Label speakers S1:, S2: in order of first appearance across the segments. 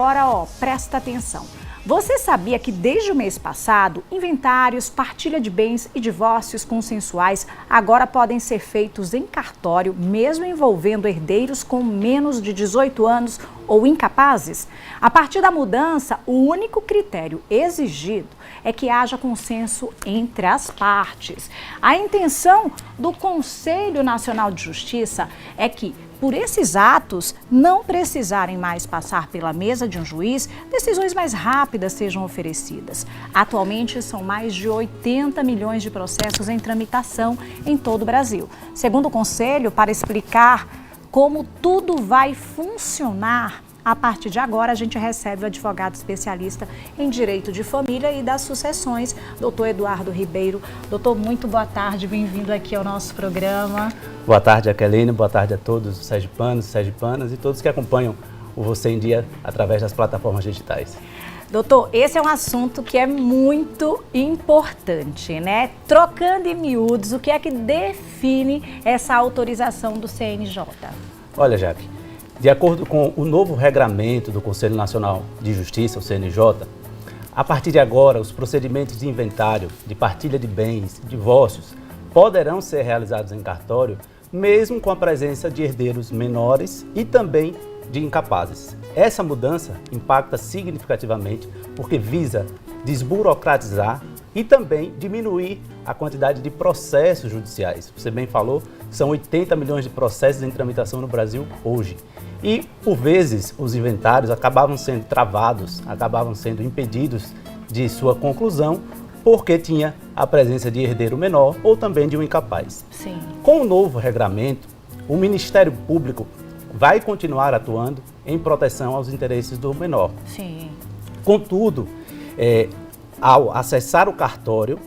S1: Agora, presta atenção. Você sabia que desde o mês passado, inventários, partilha de bens e divórcios consensuais agora podem ser feitos em cartório, mesmo envolvendo herdeiros com menos de 18 anos ou incapazes? A partir da mudança, o único critério exigido é que haja consenso entre as partes. A intenção do Conselho Nacional de Justiça é que, por esses atos não precisarem mais passar pela mesa de um juiz, decisões mais rápidas sejam oferecidas. Atualmente, são mais de 80 milhões de processos em tramitação em todo o Brasil. Segundo o Conselho, para explicar como tudo vai funcionar, a partir de agora, a gente recebe o advogado especialista em direito de família e das sucessões, doutor Eduardo Ribeiro. Doutor, muito boa tarde, bem-vindo aqui ao nosso programa.
S2: Boa tarde, Jaqueline, boa tarde a todos os sergipanos, sergipanas e todos que acompanham o Você em Dia através das plataformas digitais.
S1: Doutor, esse é um assunto que é muito importante, né? Trocando em miúdos, o que é que define essa autorização do CNJ?
S2: Olha, Jaque, de acordo com o novo regramento do Conselho Nacional de Justiça, o CNJ, a partir de agora, os procedimentos de inventário, de partilha de bens, divórcios, poderão ser realizados em cartório, mesmo com a presença de herdeiros menores e também de incapazes. Essa mudança impacta significativamente porque visa desburocratizar e também diminuir a quantidade de processos judiciais. Você bem falou, são 80 milhões de processos em tramitação no Brasil hoje. E, por vezes, os inventários acabavam sendo travados, acabavam sendo impedidos de sua conclusão, porque tinha a presença de herdeiro menor ou também de um incapaz.
S1: Sim. Com
S2: o novo regramento, o Ministério Público vai continuar atuando em proteção aos interesses do menor.
S1: Sim.
S2: Contudo, ao acessar o cartório,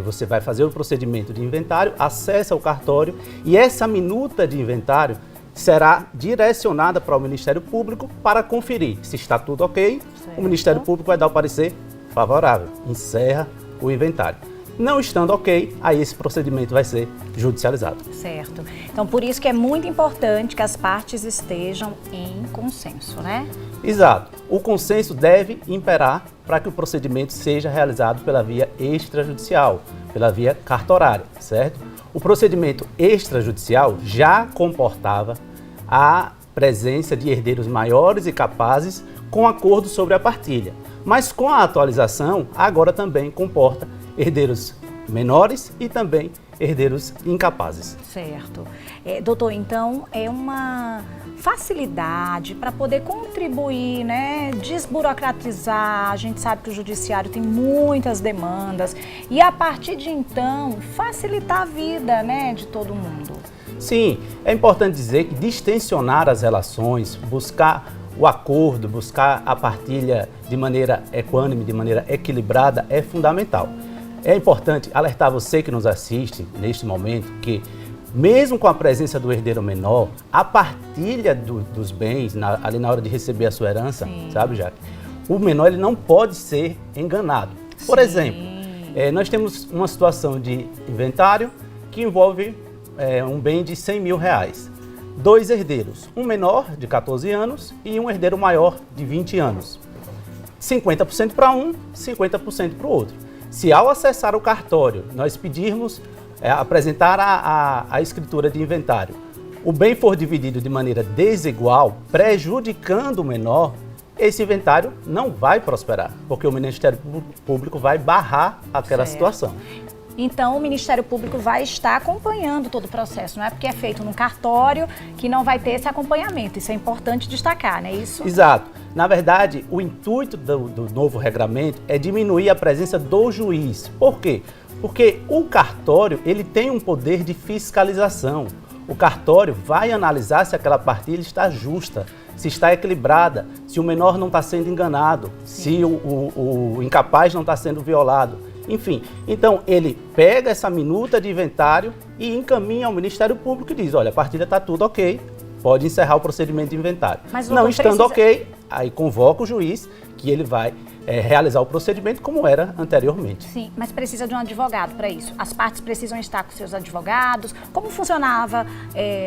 S2: você vai fazer o procedimento de inventário, acessa o cartório e essa minuta de inventário será direcionada para o Ministério Público para conferir se está tudo ok. Certo. O Ministério Público vai dar o parecer favorável, encerra o inventário. Não estando ok, aí esse procedimento vai ser judicializado.
S1: Certo. Então, por isso que é muito importante que as partes estejam em consenso, né?
S2: Exato. O consenso deve imperar para que o procedimento seja realizado pela via extrajudicial, pela via cartorária, certo? O procedimento extrajudicial já comportava a presença de herdeiros maiores e capazes com acordo sobre a partilha. Mas com a atualização, agora também comporta herdeiros menores e também herdeiros incapazes.
S1: Certo. Doutor, então é uma facilidade para poder contribuir, né, desburocratizar. A gente sabe que o judiciário tem muitas demandas e a partir de então facilitar a vida, né, de todo mundo.
S2: Sim, é importante dizer que distensionar as relações, buscar o acordo, buscar a partilha de maneira equânime, de maneira equilibrada é fundamental. É importante alertar você que nos assiste neste momento que, mesmo com a presença do herdeiro menor, a partilha dos bens, ali na hora de receber a sua herança, sim, sabe, Jaque? O menor ele não pode ser enganado. Por sim, exemplo, nós temos uma situação de inventário que envolve um bem de 100 mil reais. Dois herdeiros, um menor de 14 anos e um herdeiro maior de 20 anos. 50% para um, 50% para o outro. Se ao acessar o cartório, nós pedirmos apresentar a escritura de inventário, o bem for dividido de maneira desigual, prejudicando o menor, esse inventário não vai prosperar, porque o Ministério Público vai barrar aquela certo. Situação.
S1: Então, o Ministério Público vai estar acompanhando todo o processo, não é porque é feito num cartório que não vai ter esse acompanhamento. Isso é importante destacar, não é isso?
S2: Exato. Na verdade, o intuito do novo regramento é diminuir a presença do juiz. Por quê? Porque o cartório ele tem um poder de fiscalização. O cartório vai analisar se aquela partilha está justa, se está equilibrada, se o menor não está sendo enganado, sim, se o incapaz não está sendo violado. Enfim, então ele pega essa minuta de inventário e encaminha ao Ministério Público e diz, olha, a partilha está tudo ok, pode encerrar o procedimento de inventário.
S1: Mas
S2: não estando ok, aí convoca o juiz que ele vai realizar o procedimento como era anteriormente.
S1: Sim, mas precisa de um advogado para isso. As partes precisam estar com seus advogados. Como funcionava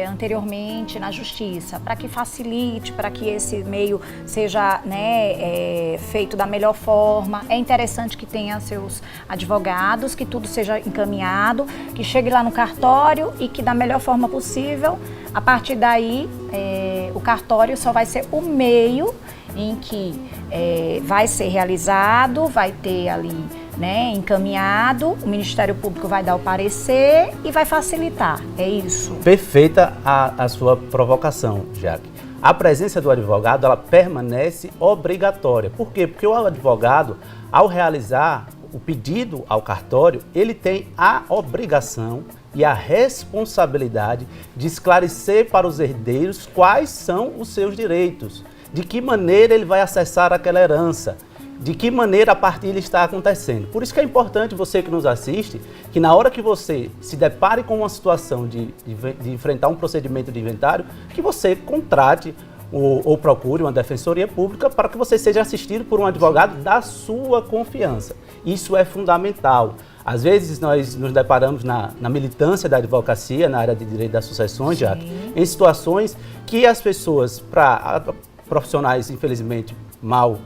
S1: anteriormente na justiça? Para que facilite, para que esse meio seja, né, feito da melhor forma. É interessante que tenha seus advogados, que tudo seja encaminhado, que chegue lá no cartório e que da melhor forma possível, a partir daí, o cartório só vai ser o meio em que vai ser realizado, vai ter ali, né, encaminhado, o Ministério Público vai dar o parecer e vai facilitar, é isso?
S2: Perfeita a sua provocação, Jaque. A presença do advogado, ela permanece obrigatória. Por quê? Porque o advogado, ao realizar o pedido ao cartório, ele tem a obrigação e a responsabilidade de esclarecer para os herdeiros quais são os seus direitos, de que maneira ele vai acessar aquela herança, de que maneira a partilha está acontecendo. Por isso que é importante você que nos assiste, que na hora que você se depare com uma situação de enfrentar um procedimento de inventário, que você contrate ou procure uma defensoria pública para que você seja assistido por um advogado da sua confiança. Isso é fundamental. Às vezes nós nos deparamos na militância da advocacia, na área de direito das sucessões, já em situações que as pessoas, profissionais infelizmente mal,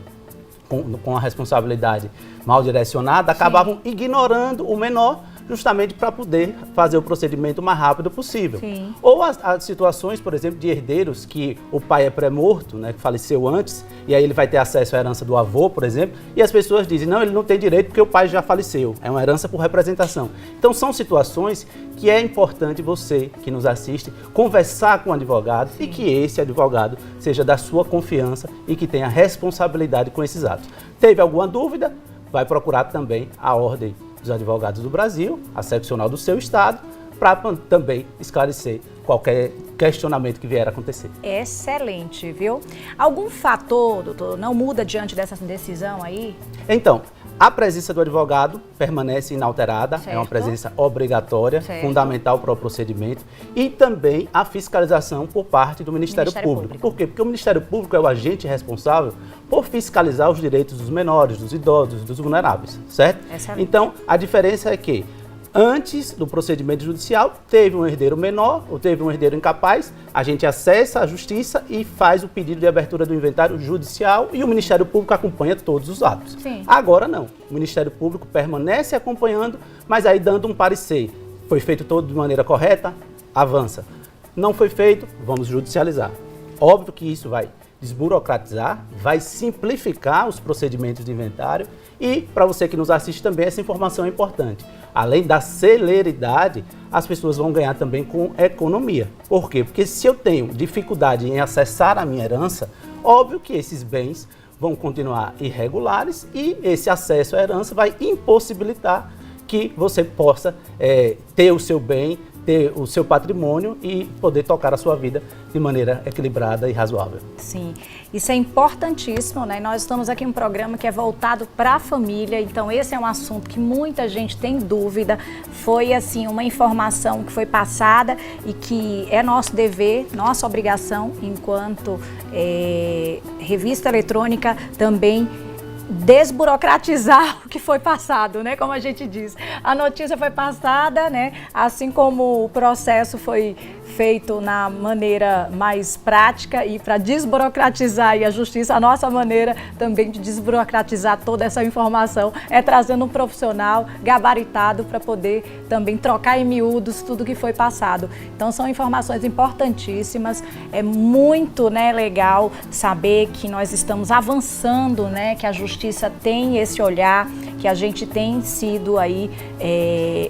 S2: com a responsabilidade mal direcionada, acabavam ignorando o menor, justamente para poder fazer o procedimento o mais rápido possível.
S1: Sim.
S2: Ou as situações, por exemplo, de herdeiros que o pai é pré-morto, né, que faleceu antes, e aí ele vai ter acesso à herança do avô, por exemplo, e as pessoas dizem, não, ele não tem direito porque o pai já faleceu, é uma herança por representação. Então são situações que é importante você, que nos assiste, conversar com o advogado. Sim. E que esse advogado seja da sua confiança e que tenha responsabilidade com esses atos. Teve alguma dúvida? Vai procurar também a Ordem dos Advogados do Brasil, a seccional do seu estado, para também esclarecer qualquer questionamento que vier a acontecer.
S1: Excelente, viu? Algum fator, doutor, não muda diante dessa decisão aí?
S2: Então, a presença do advogado permanece inalterada,
S1: certo.
S2: É uma presença obrigatória,
S1: certo.
S2: Fundamental para o procedimento, e também a fiscalização por parte do Ministério Público. Por quê? Porque o Ministério Público é o agente responsável por fiscalizar os direitos dos menores, dos idosos, dos vulneráveis, certo?
S1: Excelente.
S2: Então, a diferença é que antes do procedimento judicial, teve um herdeiro menor ou teve um herdeiro incapaz, a gente acessa a justiça e faz o pedido de abertura do inventário judicial e o Ministério Público acompanha todos os atos.
S1: Sim.
S2: Agora não, o Ministério Público permanece acompanhando, mas aí dando um parecer. Foi feito todo de maneira correta? Avança. Não foi feito? Vamos judicializar. Óbvio que isso vai desburocratizar, vai simplificar os procedimentos de inventário e, para você que nos assiste também, essa informação é importante. Além da celeridade, as pessoas vão ganhar também com economia. Por quê? Porque se eu tenho dificuldade em acessar a minha herança, óbvio que esses bens vão continuar irregulares e esse acesso à herança vai impossibilitar que você possa ter o seu bem, ter o seu patrimônio e poder tocar a sua vida de maneira equilibrada e razoável.
S1: Sim, isso é importantíssimo, né? Nós estamos aqui em um programa que é voltado para a família, então esse é um assunto que muita gente tem dúvida. Foi, assim, uma informação que foi passada e que é nosso dever, nossa obrigação, enquanto revista eletrônica, também desburocratizar o que foi passado, né? Como a gente diz, a notícia foi passada, né? Assim como o processo foi feito na maneira mais prática e para desburocratizar aí a justiça, a nossa maneira também de desburocratizar toda essa informação é trazendo um profissional gabaritado para poder também trocar em miúdos tudo que foi passado. Então são informações importantíssimas, é muito, né, legal saber que nós estamos avançando, né, que a justiça tem esse olhar, que a gente tem sido aí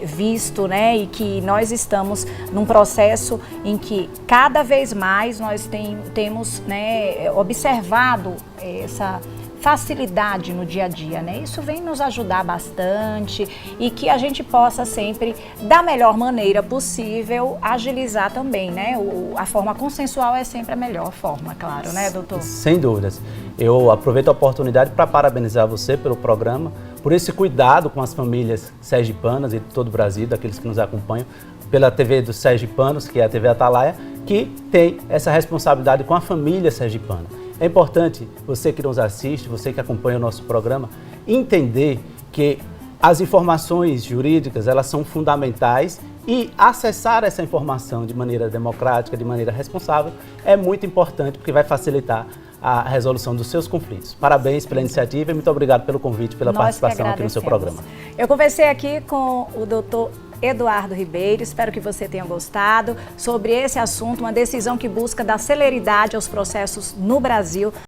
S1: visto, né, e que nós estamos num processo em que cada vez mais nós temos, né, observado essa facilidade no dia a dia, né? Isso vem nos ajudar bastante e que a gente possa sempre, da melhor maneira possível, agilizar também, né? A forma consensual é sempre a melhor forma, claro, né, doutor?
S2: Sem dúvidas. Eu aproveito a oportunidade para parabenizar você pelo programa, por esse cuidado com as famílias sergipanas e de todo o Brasil, daqueles que nos acompanham, pela TV dos Sergipanos, que é a TV Atalaia, que tem essa responsabilidade com a família sergipana. É importante você que nos assiste, você que acompanha o nosso programa, entender que as informações jurídicas, elas são fundamentais e acessar essa informação de maneira democrática, de maneira responsável, é muito importante porque vai facilitar a resolução dos seus conflitos. Parabéns pela iniciativa e muito obrigado pelo convite, pela participação aqui no seu programa.
S1: Eu conversei aqui com o doutor Eduardo Ribeiro, espero que você tenha gostado sobre esse assunto, uma decisão que busca dar celeridade aos processos no Brasil.